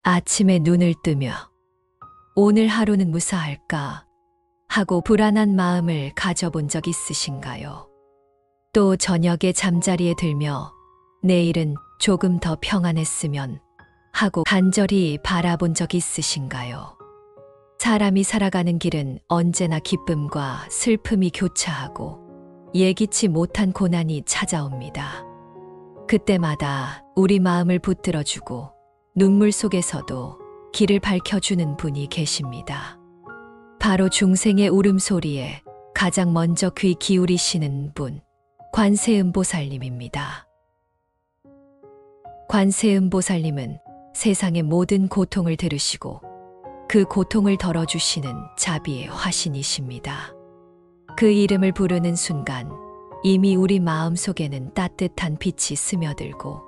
아침에 눈을 뜨며 오늘 하루는 무사할까 하고 불안한 마음을 가져본 적 있으신가요? 또 저녁에 잠자리에 들며 내일은 조금 더 평안했으면 하고 간절히 바라본 적 있으신가요? 사람이 살아가는 길은 언제나 기쁨과 슬픔이 교차하고 예기치 못한 고난이 찾아옵니다. 그때마다 우리 마음을 붙들어주고 눈물 속에서도 길을 밝혀주는 분이 계십니다. 바로 중생의 울음소리에 가장 먼저 귀 기울이시는 분, 관세음보살님입니다. 관세음보살님은 세상의 모든 고통을 들으시고 그 고통을 덜어주시는 자비의 화신이십니다. 그 이름을 부르는 순간 이미 우리 마음속에는 따뜻한 빛이 스며들고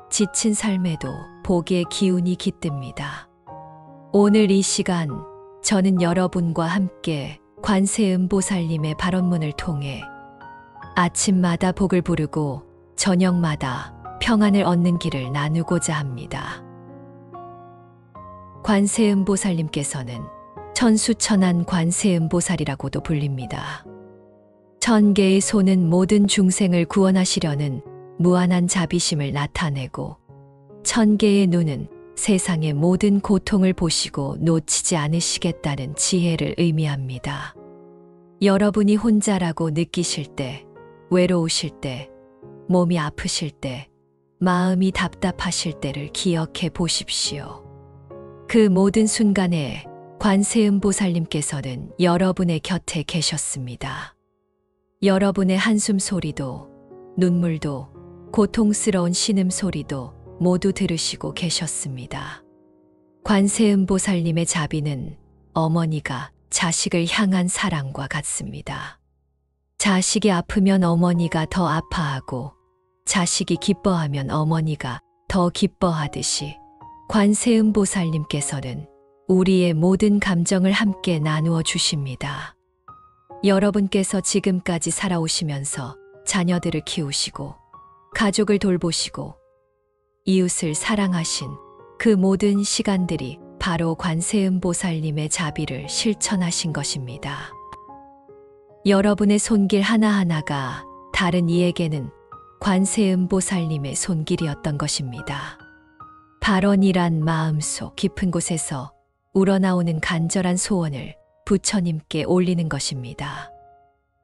지친 삶에도 복의 기운이 깃듭니다. 오늘 이 시간 저는 여러분과 함께 관세음보살님의 발언문을 통해 아침마다 복을 부르고 저녁마다 평안을 얻는 길을 나누고자 합니다. 관세음보살님께서는 천수천한 관세음보살이라고도 불립니다. 천개의 손은 모든 중생을 구원하시려는 무한한 자비심을 나타내고 천개의 눈은 세상의 모든 고통을 보시고 놓치지 않으시겠다는 지혜를 의미합니다. 여러분이 혼자라고 느끼실 때, 외로우실 때, 몸이 아프실 때, 마음이 답답하실 때를 기억해 보십시오. 그 모든 순간에 관세음보살님께서는 여러분의 곁에 계셨습니다. 여러분의 한숨 소리도, 눈물도, 고통스러운 신음소리도 모두 들으시고 계셨습니다. 관세음보살님의 자비는 어머니가 자식을 향한 사랑과 같습니다. 자식이 아프면 어머니가 더 아파하고 자식이 기뻐하면 어머니가 더 기뻐하듯이 관세음보살님께서는 우리의 모든 감정을 함께 나누어 주십니다. 여러분께서 지금까지 살아오시면서 자녀들을 키우시고 가족을 돌보시고 이웃을 사랑하신 그 모든 시간들이 바로 관세음보살님의 자비를 실천하신 것입니다. 여러분의 손길 하나하나가 다른 이에게는 관세음보살님의 손길이었던 것입니다. 발언이란 마음속 깊은 곳에서 우러나오는 간절한 소원을 부처님께 올리는 것입니다.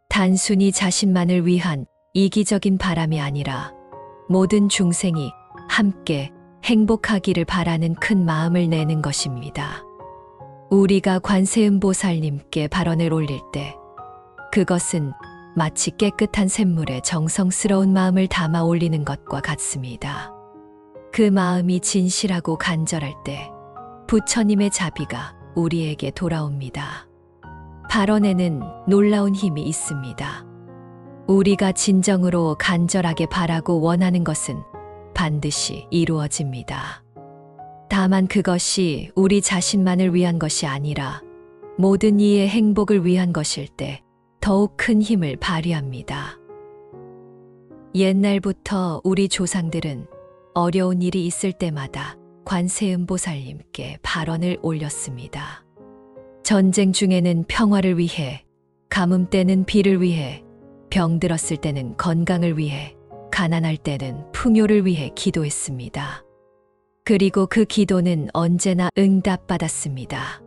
단순히 자신만을 위한 이기적인 바람이 아니라 모든 중생이 함께 행복하기를 바라는 큰 마음을 내는 것입니다. 우리가 관세음보살님께 발언을 올릴 때 그것은 마치 깨끗한 샘물에 정성스러운 마음을 담아 올리는 것과 같습니다. 그 마음이 진실하고 간절할 때 부처님의 자비가 우리에게 돌아옵니다. 발언에는 놀라운 힘이 있습니다. 우리가 진정으로 간절하게 바라고 원하는 것은 반드시 이루어집니다. 다만 그것이 우리 자신만을 위한 것이 아니라 모든 이의 행복을 위한 것일 때 더욱 큰 힘을 발휘합니다. 옛날부터 우리 조상들은 어려운 일이 있을 때마다 관세음보살님께 발언을 올렸습니다. 전쟁 중에는 평화를 위해, 가뭄 때는 비를 위해, 병들었을 때는 건강을 위해, 가난할 때는 풍요를 위해 기도했습니다. 그리고 그 기도는 언제나 응답받았습니다.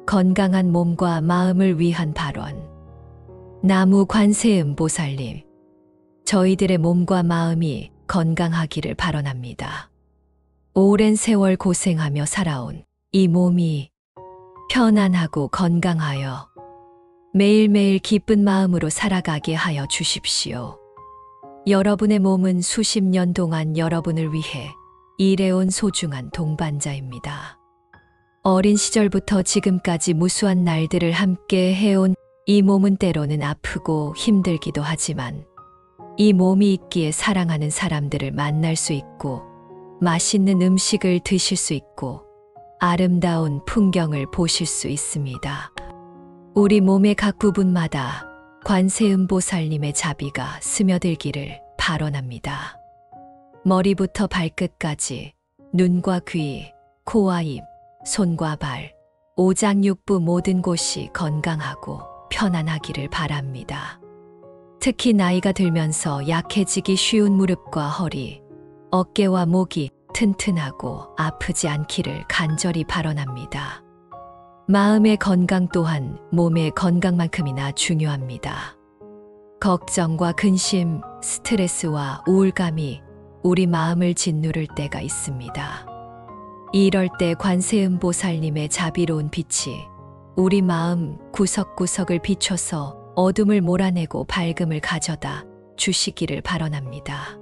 건강한 몸과 마음을 위한 발언. 나무 관세음보살님, 저희들의 몸과 마음이 건강하기를 발언합니다. 오랜 세월 고생하며 살아온 이 몸이 편안하고 건강하여 매일매일 기쁜 마음으로 살아가게 하여 주십시오. 여러분의 몸은 수십 년 동안 여러분을 위해 일해온 소중한 동반자입니다. 어린 시절부터 지금까지 무수한 날들을 함께 해온 이 몸은 때로는 아프고 힘들기도 하지만 이 몸이 있기에 사랑하는 사람들을 만날 수 있고 맛있는 음식을 드실 수 있고 아름다운 풍경을 보실 수 있습니다. 우리 몸의 각 부분마다 관세음보살님의 자비가 스며들기를 발언합니다. 머리부터 발끝까지 눈과 귀, 코와 입, 손과 발, 오장육부 모든 곳이 건강하고 편안하기를 바랍니다. 특히 나이가 들면서 약해지기 쉬운 무릎과 허리, 어깨와 목이 튼튼하고 아프지 않기를 간절히 바라옵니다. 마음의 건강 또한 몸의 건강만큼이나 중요합니다. 걱정과 근심, 스트레스와 우울감이 우리 마음을 짓누를 때가 있습니다. 이럴 때 관세음보살님의 자비로운 빛이 우리 마음 구석구석을 비춰서 어둠을 몰아내고 밝음을 가져다 주시기를 바라옵니다.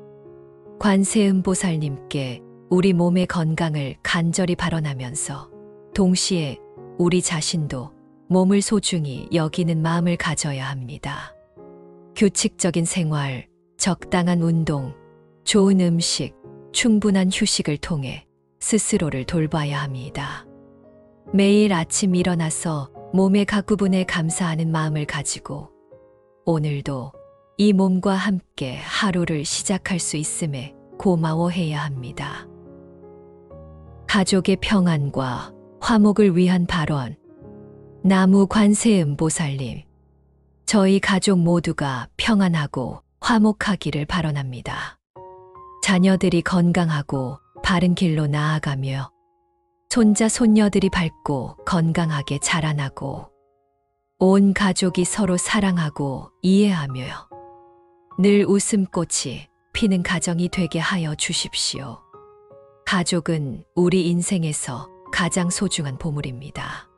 관세음보살님께 우리 몸의 건강을 간절히 바라면서 동시에 우리 자신도 몸을 소중히 여기는 마음을 가져야 합니다. 규칙적인 생활, 적당한 운동, 좋은 음식, 충분한 휴식을 통해 스스로를 돌봐야 합니다. 매일 아침 일어나서 몸의 각 부분에 감사하는 마음을 가지고 오늘도 이 몸과 함께 하루를 시작할 수 있음에 고마워해야 합니다. 가족의 평안과 화목을 위한 발언. 나무 관세음보살님, 저희 가족 모두가 평안하고 화목하기를 바라옵니다. 자녀들이 건강하고 바른 길로 나아가며 손자 손녀들이 밝고 건강하게 자라나고 온 가족이 서로 사랑하고 이해하며 늘 웃음꽃이 피는 가정이 되게 하여 주십시오. 가족은 우리 인생에서 가장 소중한 보물입니다.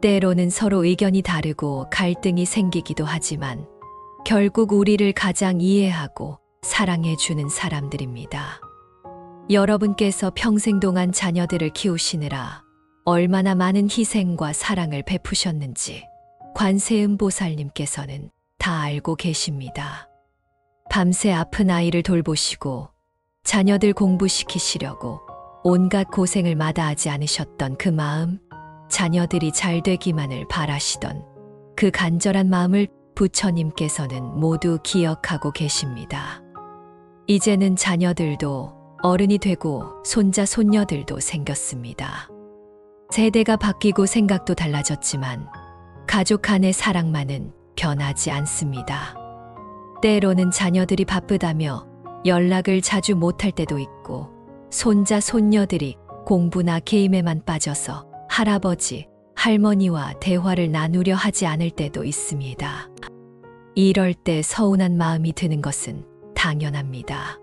때로는 서로 의견이 다르고 갈등이 생기기도 하지만 결국 우리를 가장 이해하고 사랑해 주는 사람들입니다. 여러분께서 평생 동안 자녀들을 키우시느라 얼마나 많은 희생과 사랑을 베푸셨는지 관세음보살님께서는 다 알고 계십니다. 밤새 아픈 아이를 돌보시고 자녀들 공부시키시려고 온갖 고생을 마다하지 않으셨던 그 마음, 자녀들이 잘 되기만을 바라시던 그 간절한 마음을 부처님께서는 모두 기억하고 계십니다. 이제는 자녀들도 어른이 되고 손자 손녀들도 생겼습니다. 세대가 바뀌고 생각도 달라졌지만 가족 간의 사랑만은 변하지 않습니다. 때로는 자녀들이 바쁘다며 연락을 자주 못할 때도 있고 손자 손녀들이 공부나 게임에만 빠져서 할아버지, 할머니와 대화를 나누려 하지 않을 때도 있습니다. 이럴 때 서운한 마음이 드는 것은 당연합니다.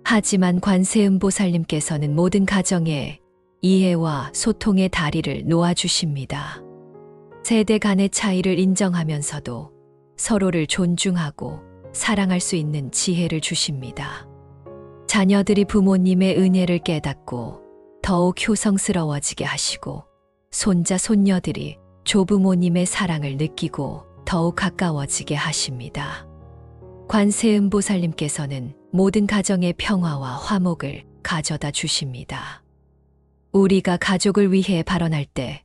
하지만 관세음보살님께서는 모든 가정에 이해와 소통의 다리를 놓아주십니다. 세대 간의 차이를 인정하면서도 서로를 존중하고 사랑할 수 있는 지혜를 주십니다. 자녀들이 부모님의 은혜를 깨닫고 더욱 효성스러워지게 하시고 손자 손녀들이 조부모님의 사랑을 느끼고 더욱 가까워지게 하십니다. 관세음보살님께서는 모든 가정의 평화와 화목을 가져다 주십니다. 우리가 가족을 위해 발언할 때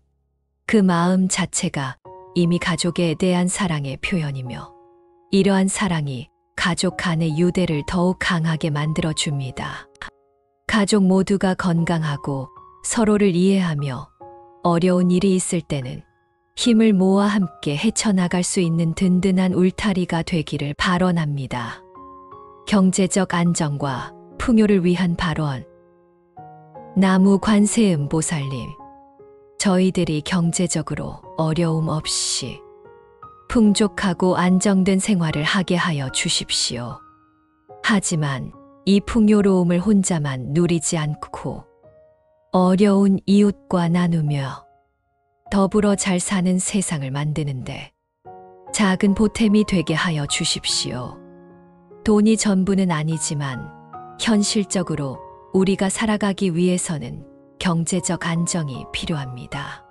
그 마음 자체가 이미 가족에 대한 사랑의 표현이며 이러한 사랑이 가족 간의 유대를 더욱 강하게 만들어줍니다. 가족 모두가 건강하고 서로를 이해하며 어려운 일이 있을 때는 힘을 모아 함께 헤쳐나갈 수 있는 든든한 울타리가 되기를 발언합니다. 경제적 안정과 풍요를 위한 발언. 나무 관세음보살님, 저희들이 경제적으로 어려움 없이 풍족하고 안정된 생활을 하게 하여 주십시오. 하지만 이 풍요로움을 혼자만 누리지 않고 어려운 이웃과 나누며 더불어 잘 사는 세상을 만드는데 작은 보탬이 되게 하여 주십시오. 돈이 전부는 아니지만 현실적으로 우리가 살아가기 위해서는 경제적 안정이 필요합니다.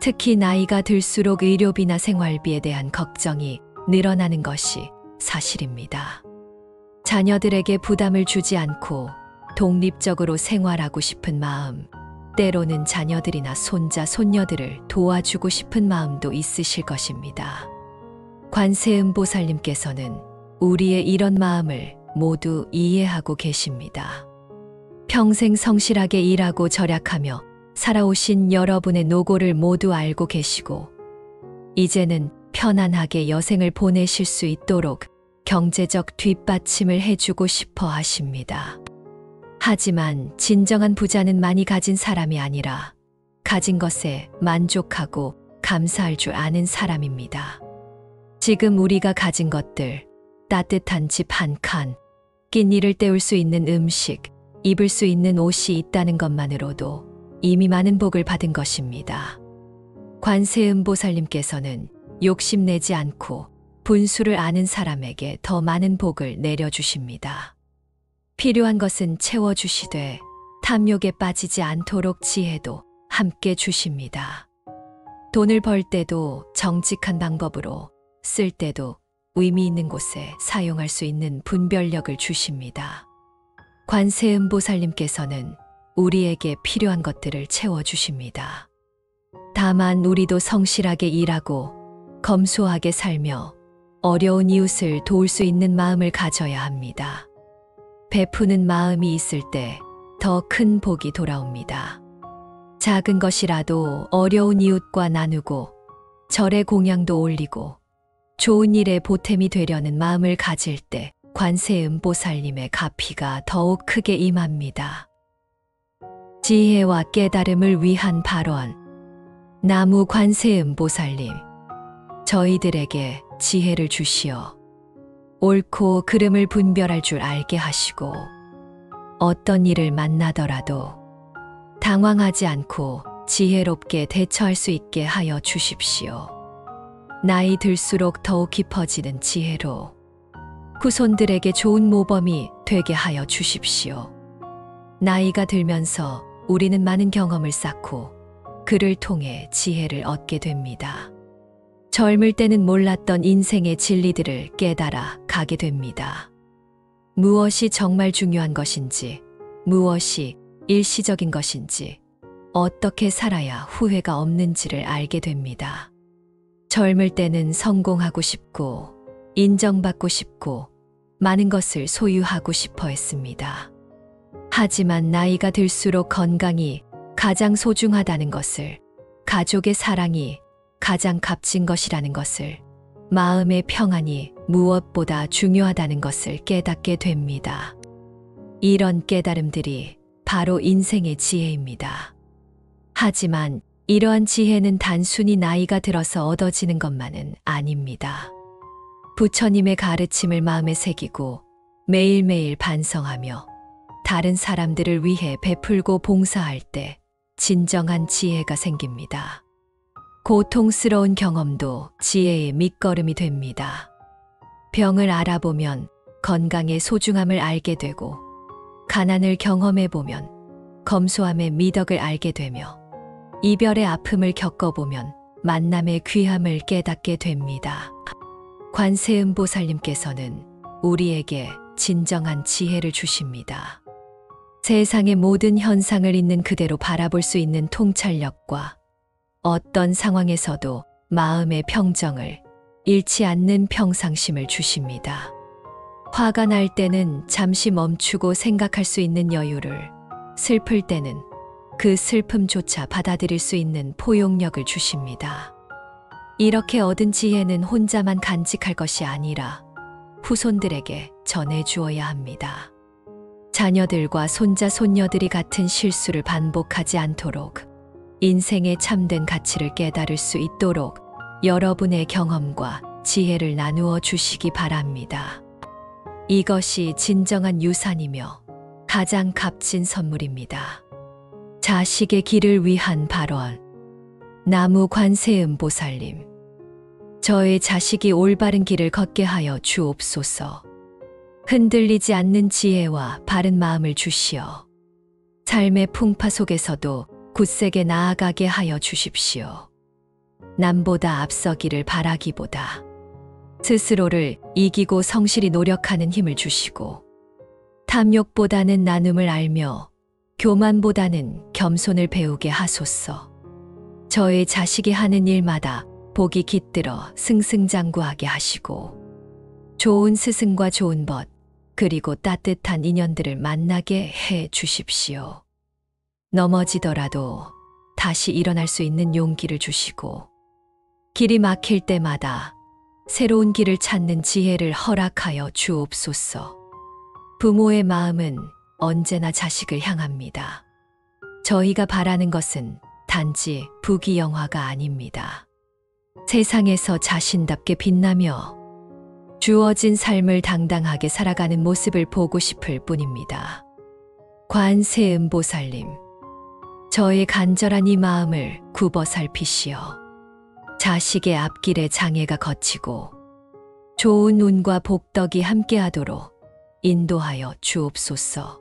특히 나이가 들수록 의료비나 생활비에 대한 걱정이 늘어나는 것이 사실입니다. 자녀들에게 부담을 주지 않고 독립적으로 생활하고 싶은 마음, 때로는 자녀들이나 손자, 손녀들을 도와주고 싶은 마음도 있으실 것입니다. 관세음보살님께서는 우리의 이런 마음을 모두 이해하고 계십니다. 평생 성실하게 일하고 절약하며 살아오신 여러분의 노고를 모두 알고 계시고, 이제는 편안하게 여생을 보내실 수 있도록 경제적 뒷받침을 해주고 싶어 하십니다. 하지만 진정한 부자는 많이 가진 사람이 아니라 가진 것에 만족하고 감사할 줄 아는 사람입니다. 지금 우리가 가진 것들, 따뜻한 집 한 칸, 끼니를 때울 수 있는 음식, 입을 수 있는 옷이 있다는 것만으로도 이미 많은 복을 받은 것입니다. 관세음보살님께서는 욕심내지 않고 분수를 아는 사람에게 더 많은 복을 내려주십니다. 필요한 것은 채워주시되 탐욕에 빠지지 않도록 지혜도 함께 주십니다. 돈을 벌 때도 정직한 방법으로, 쓸 때도 의미 있는 곳에 사용할 수 있는 분별력을 주십니다. 관세음보살님께서는 우리에게 필요한 것들을 채워주십니다. 다만 우리도 성실하게 일하고 검소하게 살며 어려운 이웃을 도울 수 있는 마음을 가져야 합니다. 베푸는 마음이 있을 때 더 큰 복이 돌아옵니다. 작은 것이라도 어려운 이웃과 나누고 절의 공양도 올리고 좋은 일에 보탬이 되려는 마음을 가질 때 관세음보살님의 가피가 더욱 크게 임합니다. 지혜와 깨달음을 위한 발언. 나무 관세음보살님, 저희들에게 지혜를 주시어 옳고 그름을 분별할 줄 알게 하시고, 어떤 일을 만나더라도 당황하지 않고 지혜롭게 대처할 수 있게 하여 주십시오. 나이 들수록 더욱 깊어지는 지혜로 후손들에게 좋은 모범이 되게 하여 주십시오. 나이가 들면서 우리는 많은 경험을 쌓고 그를 통해 지혜를 얻게 됩니다. 젊을 때는 몰랐던 인생의 진리들을 깨달아 가게 됩니다. 무엇이 정말 중요한 것인지, 무엇이 일시적인 것인지, 어떻게 살아야 후회가 없는지를 알게 됩니다. 젊을 때는 성공하고 싶고, 인정받고 싶고, 많은 것을 소유하고 싶어 했습니다. 하지만 나이가 들수록 건강이 가장 소중하다는 것을, 가족의 사랑이 가장 값진 것이라는 것을, 마음의 평안이 무엇보다 중요하다는 것을 깨닫게 됩니다. 이런 깨달음들이 바로 인생의 지혜입니다. 하지만 이러한 지혜는 단순히 나이가 들어서 얻어지는 것만은 아닙니다. 부처님의 가르침을 마음에 새기고 매일매일 반성하며 다른 사람들을 위해 베풀고 봉사할 때 진정한 지혜가 생깁니다. 고통스러운 경험도 지혜의 밑거름이 됩니다. 병을 알아보면 건강의 소중함을 알게 되고, 가난을 경험해보면 검소함의 미덕을 알게 되며, 이별의 아픔을 겪어보면 만남의 귀함을 깨닫게 됩니다. 관세음보살님께서는 우리에게 진정한 지혜를 주십니다. 세상의 모든 현상을 있는 그대로 바라볼 수 있는 통찰력과 어떤 상황에서도 마음의 평정을 잃지 않는 평상심을 주십니다. 화가 날 때는 잠시 멈추고 생각할 수 있는 여유를, 슬플 때는 그 슬픔조차 받아들일 수 있는 포용력을 주십니다. 이렇게 얻은 지혜는 혼자만 간직할 것이 아니라 후손들에게 전해주어야 합니다. 자녀들과 손자, 손녀들이 같은 실수를 반복하지 않도록, 인생의 참된 가치를 깨달을 수 있도록 여러분의 경험과 지혜를 나누어 주시기 바랍니다. 이것이 진정한 유산이며 가장 값진 선물입니다. 자식의 길을 위한 발언. 나무 관세음보살님, 저의 자식이 올바른 길을 걷게 하여 주옵소서. 흔들리지 않는 지혜와 바른 마음을 주시어 삶의 풍파 속에서도 굳세게 나아가게 하여 주십시오. 남보다 앞서기를 바라기보다 스스로를 이기고 성실히 노력하는 힘을 주시고, 탐욕보다는 나눔을 알며 교만보다는 겸손을 배우게 하소서. 저의 자식이 하는 일마다 복이 깃들어 승승장구하게 하시고, 좋은 스승과 좋은 벗, 그리고 따뜻한 인연들을 만나게 해 주십시오. 넘어지더라도 다시 일어날 수 있는 용기를 주시고 길이 막힐 때마다 새로운 길을 찾는 지혜를 허락하여 주옵소서. 부모의 마음은 언제나 자식을 향합니다. 저희가 바라는 것은 단지 부귀영화가 아닙니다. 세상에서 자신답게 빛나며 주어진 삶을 당당하게 살아가는 모습을 보고 싶을 뿐입니다. 관세음보살님, 저의 간절한 이 마음을 굽어 살피시어 자식의 앞길에 장애가 걷히고 좋은 운과 복덕이 함께하도록 인도하여 주옵소서.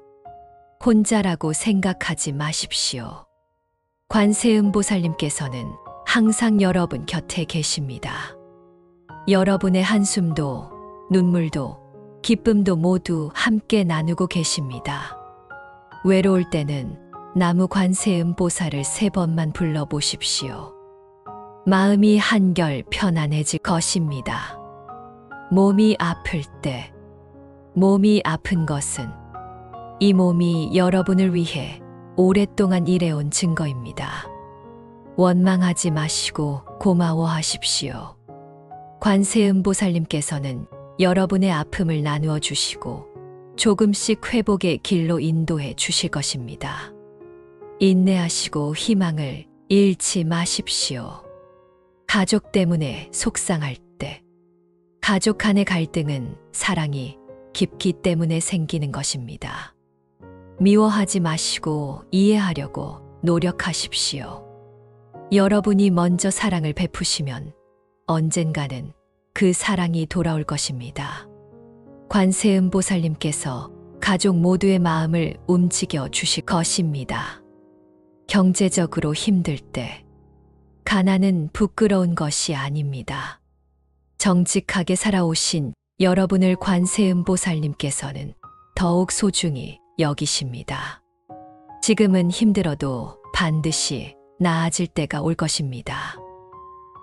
혼자라고 생각하지 마십시오. 관세음보살님께서는 항상 여러분 곁에 계십니다. 여러분의 한숨도 눈물도 기쁨도 모두 함께 나누고 계십니다. 외로울 때는 나무 관세음보살을 3번만 불러보십시오. 마음이 한결 편안해질 것입니다. 몸이 아플 때, 몸이 아픈 것은 이 몸이 여러분을 위해 오랫동안 일해온 증거입니다. 원망하지 마시고 고마워하십시오. 관세음보살님께서는 여러분의 아픔을 나누어 주시고 조금씩 회복의 길로 인도해 주실 것입니다. 인내하시고 희망을 잃지 마십시오. 가족 때문에 속상할 때, 가족 간의 갈등은 사랑이 깊기 때문에 생기는 것입니다. 미워하지 마시고 이해하려고 노력하십시오. 여러분이 먼저 사랑을 베푸시면 언젠가는 그 사랑이 돌아올 것입니다. 관세음보살님께서 가족 모두의 마음을 움직여 주실 것입니다. 경제적으로 힘들 때, 가난은 부끄러운 것이 아닙니다. 정직하게 살아오신 여러분을 관세음보살님께서는 더욱 소중히 여기십니다. 지금은 힘들어도 반드시 나아질 때가 올 것입니다.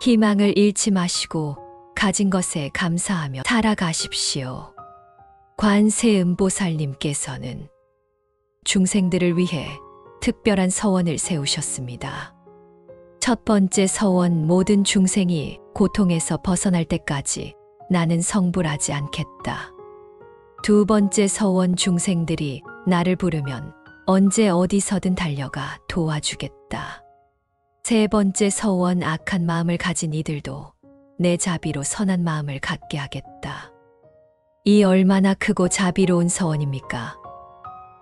희망을 잃지 마시고 가진 것에 감사하며 살아가십시오. 관세음보살님께서는 중생들을 위해 특별한 서원을 세우셨습니다. 첫 번째 서원, 모든 중생이 고통에서 벗어날 때까지 나는 성불하지 않겠다. 두 번째 서원, 중생들이 나를 부르면 언제 어디서든 달려가 도와주겠다. 세 번째 서원, 악한 마음을 가진 이들도 내 자비로 선한 마음을 갖게 하겠다. 이 얼마나 크고 자비로운 서원입니까?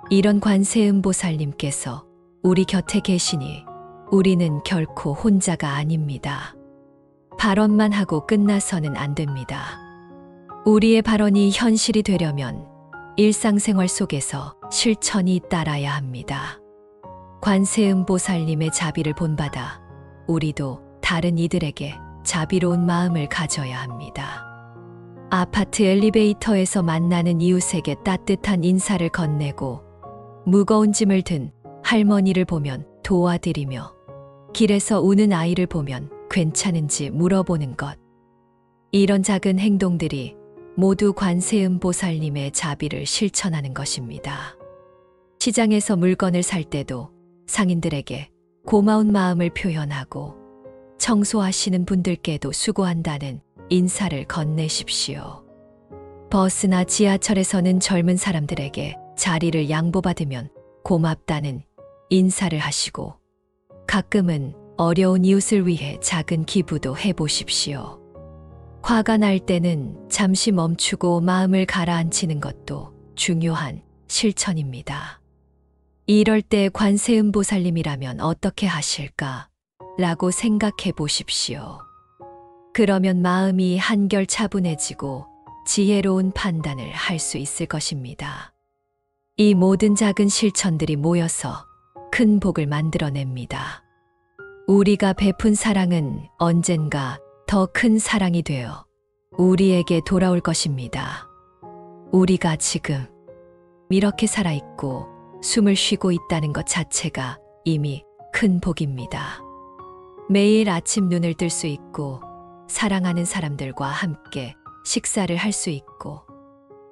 이런 관세음보살님께서 우리 곁에 계시니 우리는 결코 혼자가 아닙니다. 발언만 하고 끝나서는 안 됩니다. 우리의 발언이 현실이 되려면 일상생활 속에서 실천이 따라야 합니다. 관세음보살님의 자비를 본받아 우리도 다른 이들에게 자비로운 마음을 가져야 합니다. 아파트 엘리베이터에서 만나는 이웃에게 따뜻한 인사를 건네고 무거운 짐을 든 할머니를 보면 도와드리며 길에서 우는 아이를 보면 괜찮은지 물어보는 것. 이런 작은 행동들이 모두 관세음보살님의 자비를 실천하는 것입니다. 시장에서 물건을 살 때도 상인들에게 고마운 마음을 표현하고 청소하시는 분들께도 수고한다는 인사를 건네십시오. 버스나 지하철에서는 젊은 사람들에게 자리를 양보받으면 고맙다는 인사를 하시고 가끔은 어려운 이웃을 위해 작은 기부도 해보십시오. 화가 날 때는 잠시 멈추고 마음을 가라앉히는 것도 중요한 실천입니다. 이럴 때 관세음보살님이라면 어떻게 하실까? 라고 생각해 보십시오. 그러면 마음이 한결 차분해지고 지혜로운 판단을 할 수 있을 것입니다. 이 모든 작은 실천들이 모여서 큰 복을 만들어냅니다. 우리가 베푼 사랑은 언젠가 더 큰 사랑이 되어 우리에게 돌아올 것입니다. 우리가 지금 이렇게 살아있고 숨을 쉬고 있다는 것 자체가 이미 큰 복입니다. 매일 아침 눈을 뜰 수 있고 사랑하는 사람들과 함께 식사를 할 수 있고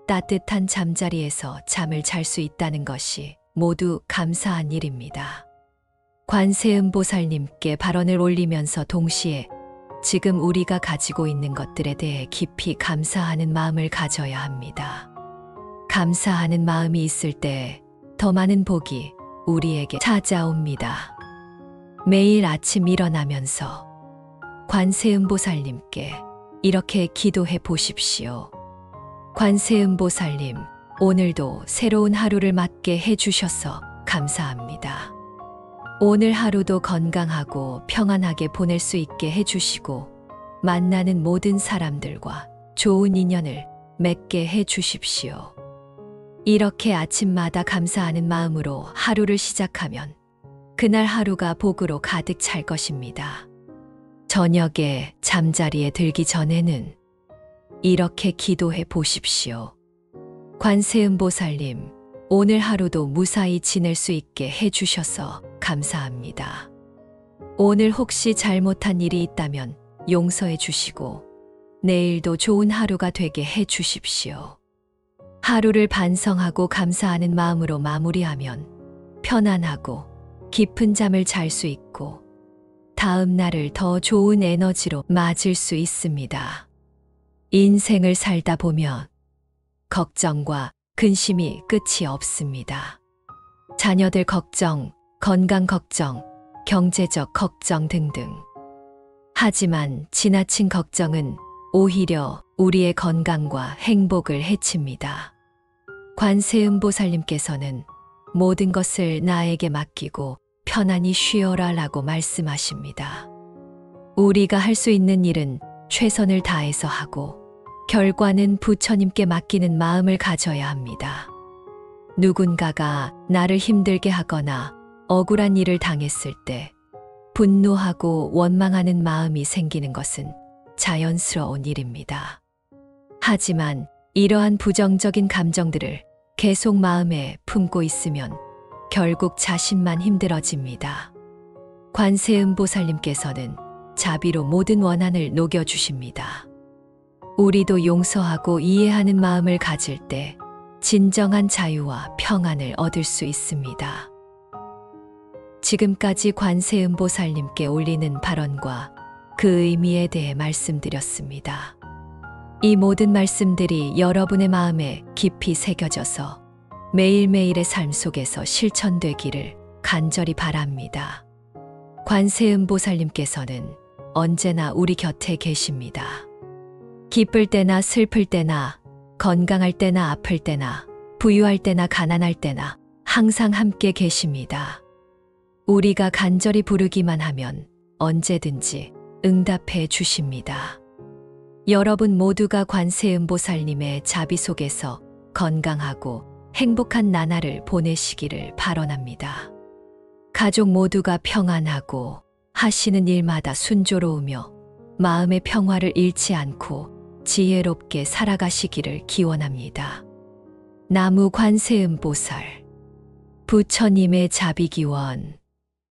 따뜻한 잠자리에서 잠을 잘 수 있다는 것이 모두 감사한 일입니다. 관세음보살님께 발언을 올리면서 동시에 지금 우리가 가지고 있는 것들에 대해 깊이 감사하는 마음을 가져야 합니다. 감사하는 마음이 있을 때 더 많은 복이 우리에게 찾아옵니다. 매일 아침 일어나면서 관세음보살님께 이렇게 기도해 보십시오. 관세음보살님, 오늘도 새로운 하루를 맞게 해주셔서 감사합니다. 오늘 하루도 건강하고 평안하게 보낼 수 있게 해주시고 만나는 모든 사람들과 좋은 인연을 맺게 해주십시오. 이렇게 아침마다 감사하는 마음으로 하루를 시작하면 그날 하루가 복으로 가득 찰 것입니다. 저녁에 잠자리에 들기 전에는 이렇게 기도해 보십시오. 관세음보살님, 오늘 하루도 무사히 지낼 수 있게 해주셔서 감사합니다. 오늘 혹시 잘못한 일이 있다면 용서해 주시고 내일도 좋은 하루가 되게 해 주십시오. 하루를 반성하고 감사하는 마음으로 마무리하면 편안하고 깊은 잠을 잘 수 있고 다음 날을 더 좋은 에너지로 맞을 수 있습니다. 인생을 살다 보면 걱정과 근심이 끝이 없습니다. 자녀들 걱정, 건강 걱정, 경제적 걱정 등등. 하지만 지나친 걱정은 오히려 우리의 건강과 행복을 해칩니다. 관세음보살님께서는 모든 것을 나에게 맡기고 편안히 쉬어라 라고 말씀하십니다. 우리가 할 수 있는 일은 최선을 다해서 하고 결과는 부처님께 맡기는 마음을 가져야 합니다. 누군가가 나를 힘들게 하거나 억울한 일을 당했을 때 분노하고 원망하는 마음이 생기는 것은 자연스러운 일입니다. 하지만 이러한 부정적인 감정들을 계속 마음에 품고 있으면 결국 자신만 힘들어집니다. 관세음보살님께서는 자비로 모든 원한을 녹여주십니다. 우리도 용서하고 이해하는 마음을 가질 때 진정한 자유와 평안을 얻을 수 있습니다. 지금까지 관세음보살님께 올리는 발언과 그 의미에 대해 말씀드렸습니다. 이 모든 말씀들이 여러분의 마음에 깊이 새겨져서 매일매일의 삶 속에서 실천되기를 간절히 바랍니다. 관세음보살님께서는 언제나 우리 곁에 계십니다. 기쁠 때나 슬플 때나 건강할 때나 아플 때나 부유할 때나 가난할 때나 항상 함께 계십니다. 우리가 간절히 부르기만 하면 언제든지 응답해 주십니다. 여러분 모두가 관세음보살님의 자비 속에서 건강하고 행복한 나날을 보내시기를 발언합니다. 가족 모두가 평안하고 하시는 일마다 순조로우며 마음의 평화를 잃지 않고 지혜롭게 살아가시기를 기원합니다. 나무 관세음보살 부처님의 자비기원